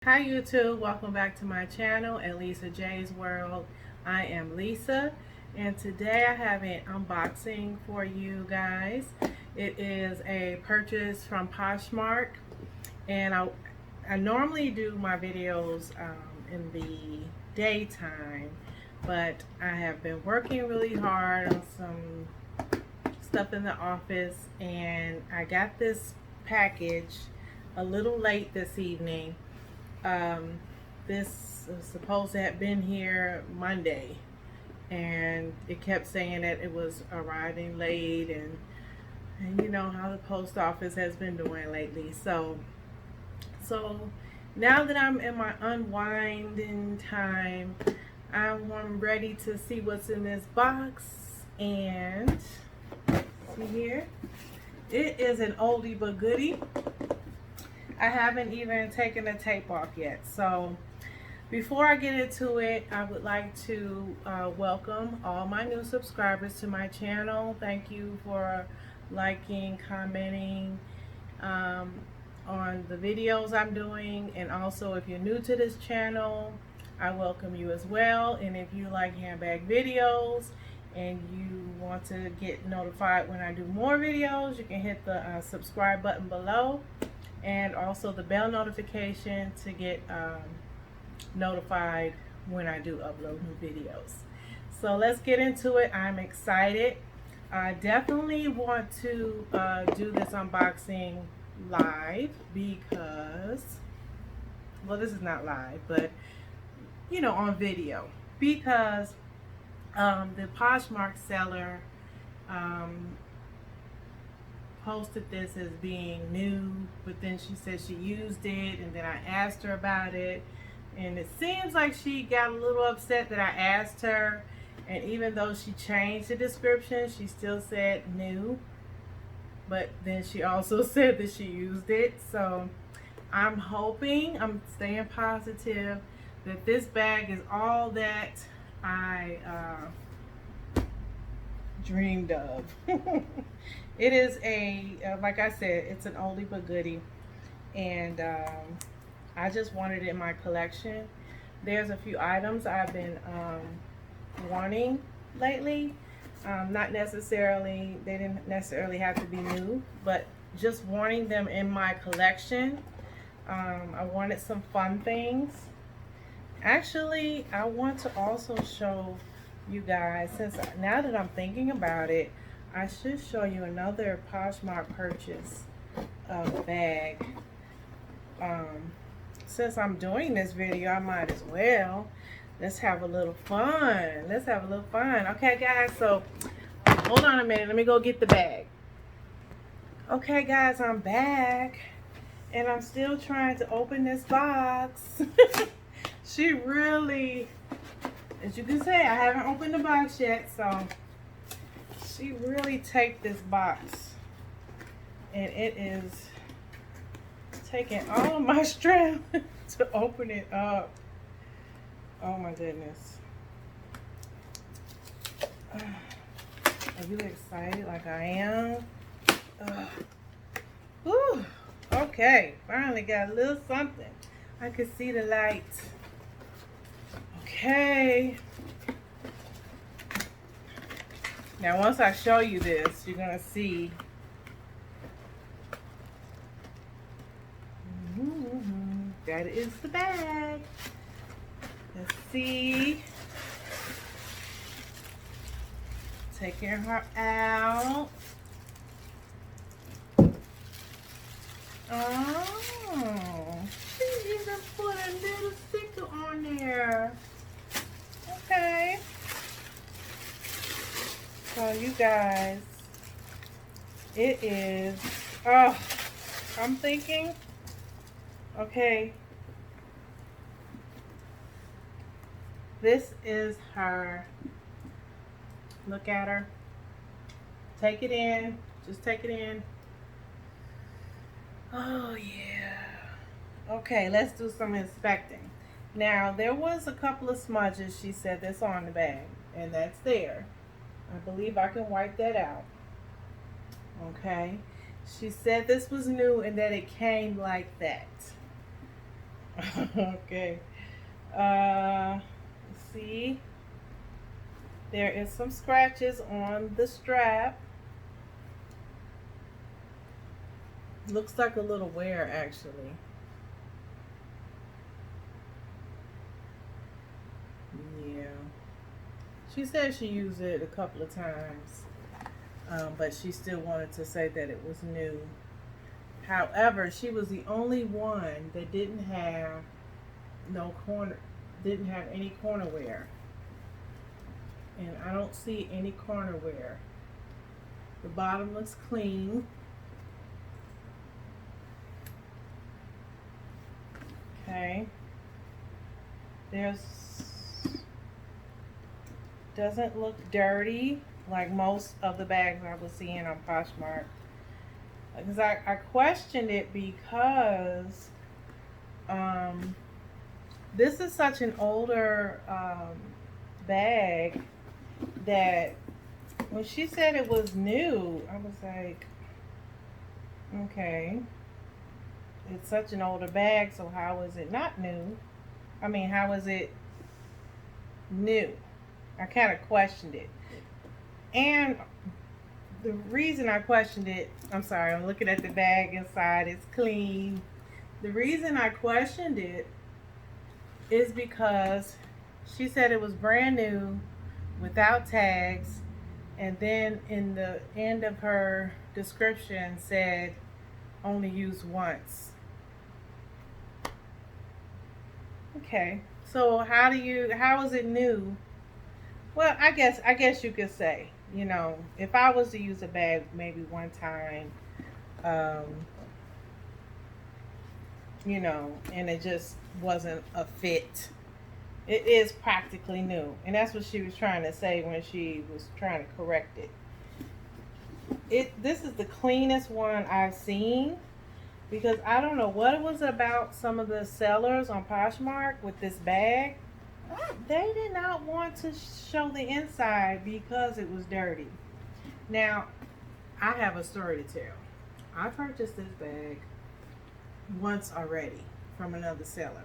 Hi YouTube, welcome back to my channel at Lisa J's World. I am Lisa and today I have an unboxing for you guys. It is a purchase from Poshmark, and I normally do my videos in the daytime, but I have been working really hard on some stuff in the office, and I got this package a little late this evening. This was supposed to have been here Monday, and it kept saying that it was arriving late, and you know how the post office has been doing lately. So now that I'm in my unwinding time, I'm ready to see what's in this box. And see here, it is an oldie but goodie. I haven't even taken the tape off yet. So before I get into it, I would like to welcome all my new subscribers to my channel. Thank you for liking, commenting on the videos I'm doing. And also, if you're new to this channel, I welcome you as well. And if you like handbag videos and you want to get notified when I do more videos, you can hit the subscribe button below, and also the bell notification to get notified when I do upload new videos. So let's get into it. I'm excited. I definitely want to do this unboxing live because, well, this is not live, but you know, on video, because the Poshmark seller posted this as being new, but then she said she used it, and then I asked her about it, and it seems like she got a little upset that I asked her, and even though she changed the description, she still said new, but then she also said that she used it. So I'm staying positive that this bag is all that I dreamed of. It is like I said, it's an oldie but goodie, and I just wanted it in my collection. There's a few items I've been wanting lately. Not necessarily, they didn't necessarily have to be new, but just wanting them in my collection. I wanted some fun things. Actually, I want to also show you guys, since now that I'm thinking about it, I should show you another Poshmark purchase of a bag. Since I'm doing this video, I might as well. Let's have a little fun. Let's have a little fun. Okay, guys, so hold on a minute. Let me go get the bag. Okay, guys, I'm back, and I'm still trying to open this box. She really, as you can see, I haven't opened the box yet, so she really taped this box, and it is taking all of my strength to open it up. Oh my goodness. Are you excited like I am? Whew. Okay, finally got a little something. I can see the light. Okay. Now, once I show you this, you're going to see. That is the bag. Let's see. Taking her out. Oh, she even put a little sticker on there. Okay. So you guys, it is, oh, I'm thinking, okay, this is her. Look at her. Take it in. Just take it in. Oh, yeah. Okay, let's do some inspecting. Now, there was a couple of smudges, she said, that's on the bag, and that's there. I believe I can wipe that out. Okay. She said this was new and that it came like that. Okay. See, there is some scratches on the strap. Looks like a little wear actually. Yeah. She said she used it a couple of times, but she still wanted to say that it was new. However, she was the only one that didn't have no corner, didn't have any corner wear, and I don't see any corner wear. The bottom looks clean. Okay. There's doesn't look dirty like most of the bags I was seeing on Poshmark. Because I questioned it because um, this is such an older bag that when she said it was new, I was like, okay, it's such an older bag, so how is it not new? I mean, how is it new? I kind of questioned it. And the reason I questioned it, I'm sorry, I'm looking at the bag inside, it's clean. The reason I questioned it is because she said it was brand new without tags, and then in the end of her description said only used once. Okay, so how is it new? Well, I guess you could say, if I was to use a bag maybe one time, um, and it just wasn't a fit, it is practically new. And that's what she was trying to say when she was trying to correct it. This is the cleanest one I've seen, because I don't know what it was about some of the sellers on Poshmark with this bag. They did not want to show the inside because it was dirty. Now, I have a story to tell. I purchased this bag once already from another seller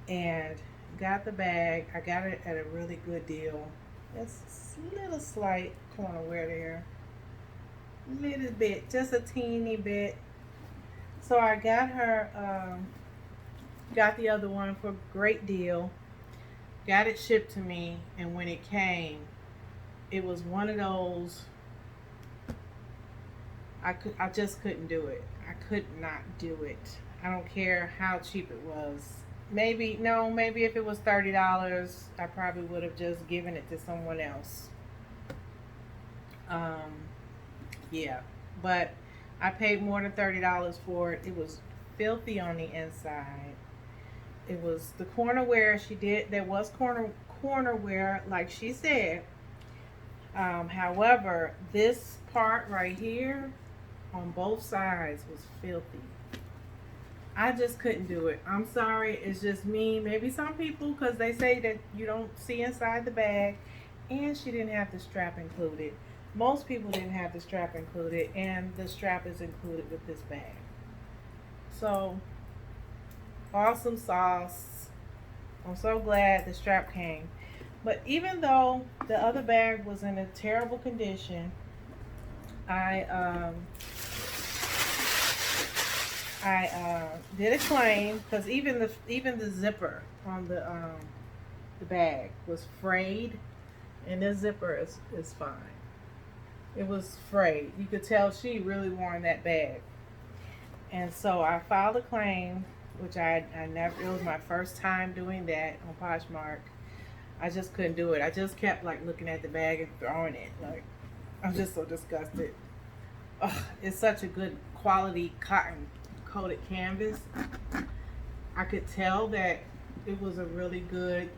and got the bag. I got it at a really good deal. It's a little slight corner wear there. Little bit, just a teeny bit. So I got the other one for a great deal. Got it shipped to me, and when it came, it was one of those. I just couldn't do it. I could not do it. I don't care how cheap it was. Maybe if it was $30, I probably would have just given it to someone else. Um, yeah, but I paid more than $30 for it. It was filthy on the inside. It was the corner wear she did. There was corner wear, like she said. However, this part right here on both sides was filthy. I just couldn't do it. I'm sorry. It's just me. Maybe some people, because they say that you don't see inside the bag, and she didn't have the strap included. Most people didn't have the strap included, and the strap is included with this bag. So, awesome sauce. I'm so glad the strap came. But even though the other bag was in a terrible condition, I did a claim, because even the zipper on the bag was frayed, and this zipper is fine. It was frayed. You could tell she really worn that bag. And so I filed a claim, which I never, it was my first time doing that on Poshmark. I just couldn't do it. I just kept like looking at the bag and throwing it. Like, I'm just so disgusted. Ugh, it's such a good quality cotton coated canvas. I could tell that it was a really good,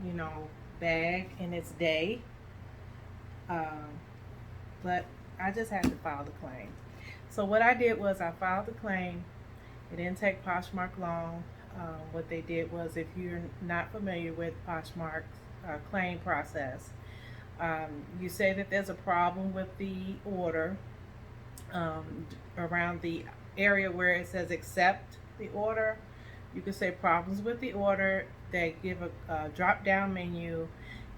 bag in its day. But I just had to file the claim. So what I did was I filed the claim. It didn't take Poshmark long. What they did was, if you're not familiar with Poshmark's claim process, you say that there's a problem with the order around the area where it says accept the order. You can say problems with the order. They give a drop down menu,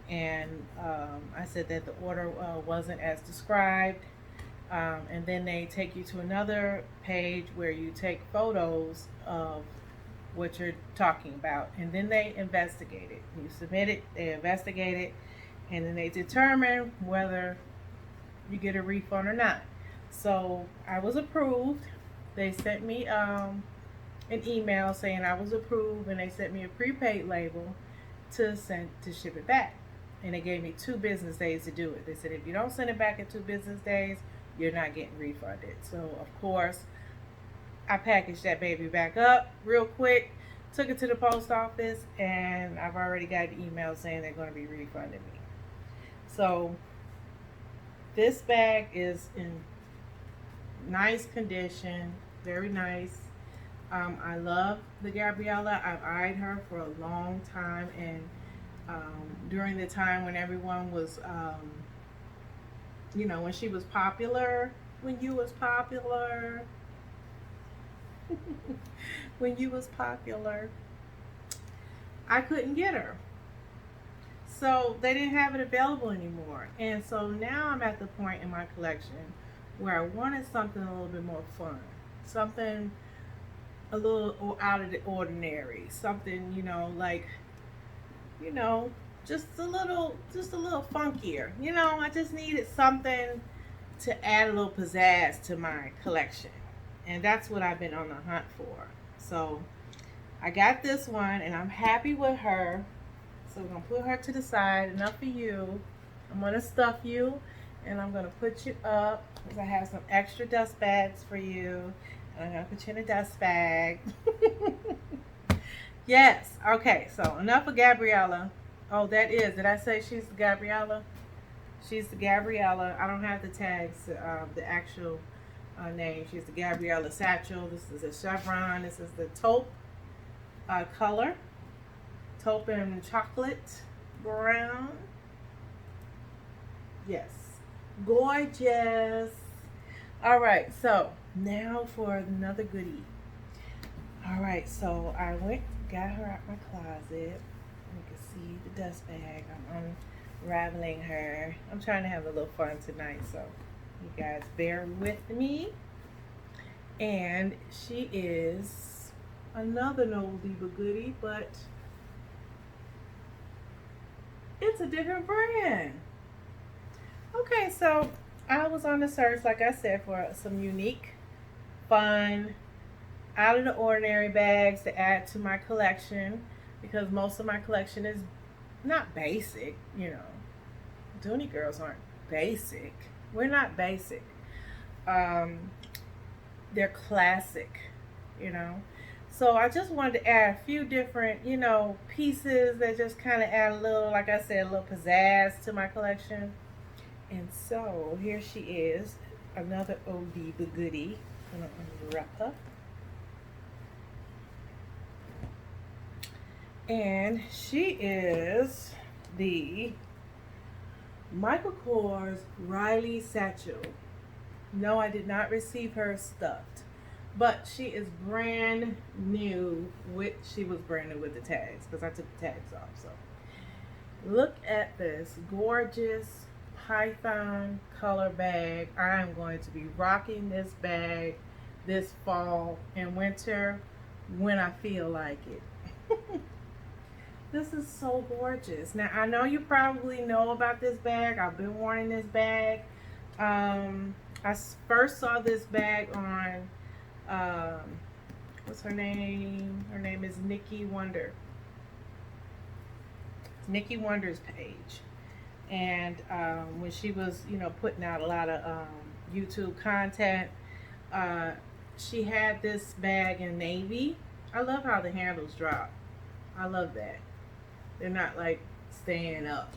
and I said that the order wasn't as described. And then they take you to another page where you take photos of what you're talking about, and then they investigate it. You submit it, they investigate it, and then they determine whether you get a refund or not. So I was approved. They sent me an email saying I was approved, and they sent me a prepaid label to ship it back. And they gave me 2 business days to do it. They said if you don't send it back in 2 business days, you're not getting refunded. So of course, I packaged that baby back up real quick, took it to the post office, and I've already got an email saying they're going to be refunding me. So this bag is in nice condition, very nice. I love the Gabriella. I've eyed her for a long time, and during the time when everyone was, when she was popular, when you was popular, when you was popular, I couldn't get her. So they didn't have it available anymore. And so now I'm at the point in my collection where I wanted something a little bit more fun. Something a little out of the ordinary. Something, just a little funkier. I just needed something to add a little pizzazz to my collection. And that's what I've been on the hunt for. So I got this one, and I'm happy with her. So we're going to put her to the side. Enough for you. I'm going to stuff you, and I'm going to put you up because I have some extra dust bags for you. And I'm going to put you in a dust bag. Yes. Okay, so enough of Gabriella. Oh, that is. Did I say she's the Gabriella? She's the Gabriella. I don't have the tags, the actual name. She's the Gabriella Satchel. This is a chevron. This is the taupe color. Taupe and chocolate brown. Yes. Gorgeous. All right, so now for another goodie. All right, so I got her out my closet. You can see the dust bag. I'm unraveling her. I'm trying to have a little fun tonight, so you guys bear with me. And she is another oldie but goodie, but it's a different brand. Okay, so I was on the search, like I said, for some unique, fun, out of the ordinary bags to add to my collection, because most of my collection is not basic. Dooney girls aren't basic. We're not basic. They're classic, So I just wanted to add a few different, pieces that just kind of add a little, like I said, a little pizzazz to my collection. And so here she is, another oldie but goodie. I'm going to unwrap her. And she is the Michael Kors Riley Satchel. No, I did not receive her stuffed, but she is brand new she was brand new with the tags, because I took the tags off. So look at this gorgeous python color bag. I am going to be rocking this bag this fall and winter when I feel like it. This is so gorgeous. Now, I know you probably know about this bag. I've been wanting this bag. I first saw this bag on, what's her name? Her name is Nikki Wonder. Nikki Wonder's page. And when she was, putting out a lot of YouTube content, she had this bag in navy. I love how the handles drop. I love that. They're not like staying up.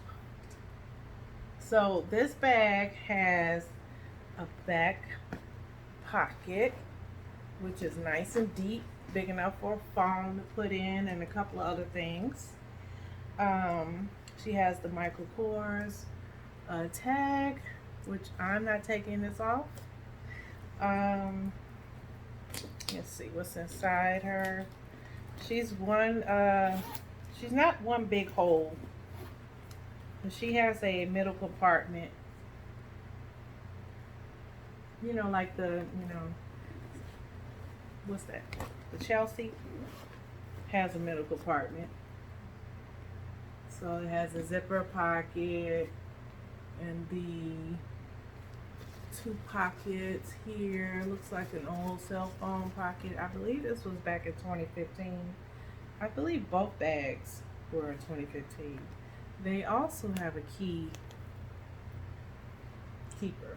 So this bag has a back pocket, which is nice and deep, big enough for a phone to put in and a couple of other things. She has the Michael Kors tag, which I'm not taking this off. Let's see what's inside her. She's she's not one big hole. She has a middle compartment. You know, like what's that? The Chelsea has a middle compartment. So it has a zipper pocket and the two pockets here. Looks like an old cell phone pocket. I believe this was back in 2015. I believe both bags were in 2015. They also have a key keeper.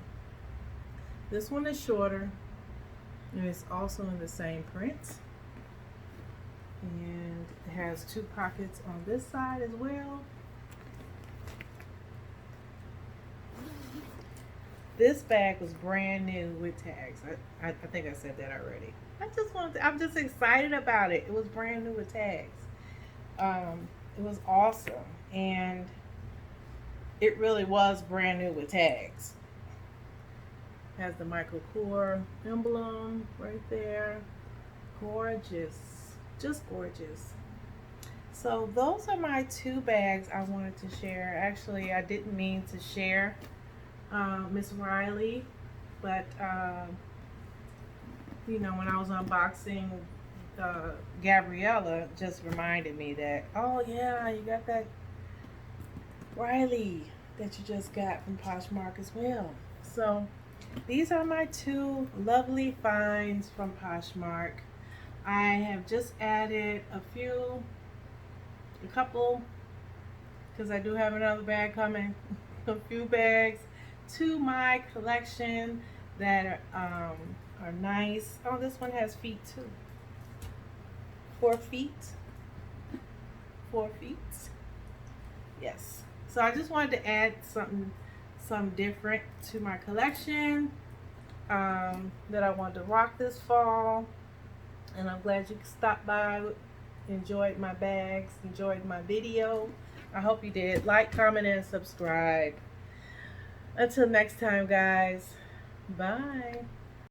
This one is shorter and it's also in the same print. And it has two pockets on this side as well. This bag was brand new with tags. I think I said that already. I'm just excited about it. It was brand new with tags. It was awesome. And it really was brand new with tags. Has the Michael Kors emblem right there. Gorgeous. Just gorgeous. So those are my two bags I wanted to share. Actually, I didn't mean to share Miss Riley, but you know, when I was unboxing Gabriella, just reminded me that, oh yeah, you got that Riley that you just got from Poshmark as well. So these are my two lovely finds from Poshmark. I have just added a couple, because I do have another bag coming, a few bags to my collection that are nice. Oh, this one has feet too. 4 feet. 4 feet. Yes. So I just wanted to add something different to my collection that I wanted to rock this fall. And I'm glad you stopped by, enjoyed my bags, enjoyed my video. I hope you did. Like, comment, and subscribe. Until next time, guys. Bye.